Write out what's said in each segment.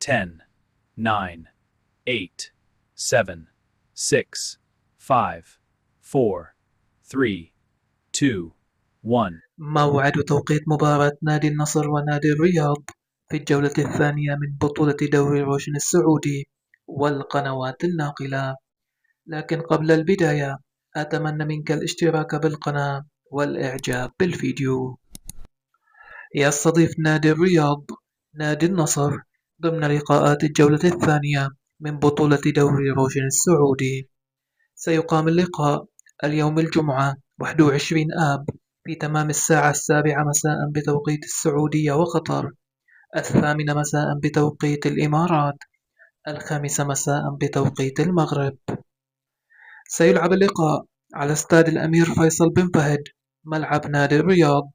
10, 9, 8, 7, 6, 5, 4, 3, 2, 1. موعد توقيت مباراة نادي النصر ونادي الرياض في الجولة الثانية من بطولة دوري روشن السعودي والقنوات الناقلة. لكن قبل البداية أتمنى منك الاشتراك بالقناة والإعجاب بالفيديو. يستضيف نادي الرياض نادي النصر ضمن لقاءات الجولة الثانية من بطولة دوري روشن السعودي. سيقام اللقاء اليوم الجمعة 21 آب في تمام الساعة 7 مساء بتوقيت السعودية وقطر، 8 مساء بتوقيت الإمارات، 5 مساء بتوقيت المغرب. سيلعب اللقاء على استاد الأمير فيصل بن فهد ملعب نادي الرياض.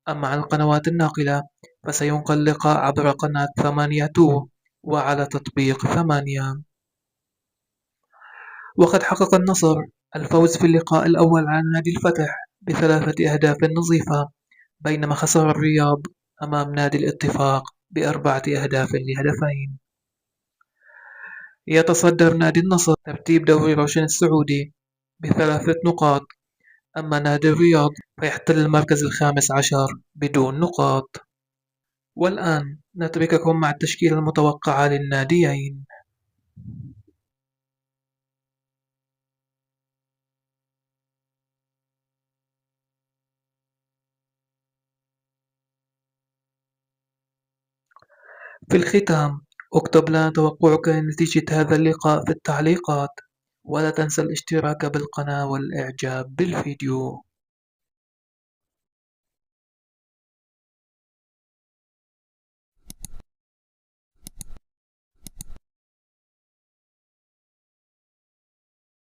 أما عن القنوات الناقلة فسينقل اللقاء عبر قناة 8 وعلى تطبيق 8. وقد حقق النصر الفوز في اللقاء الأول على نادي الفتح ب3 أهداف نظيفة، بينما خسر الرياض أمام نادي الاتفاق ب4 أهداف لهدفين. يتصدر نادي النصر ترتيب دوري روشن السعودي ب3 نقاط، أما نادي الرياض فيحتل المركز ال15 بدون نقاط. والآن نترككم مع التشكيلة المتوقعة للناديين. في الختام اكتب لنا توقعك لنتيجة هذا اللقاء في التعليقات، ولا تنسى الاشتراك بالقناة والإعجاب بالفيديو.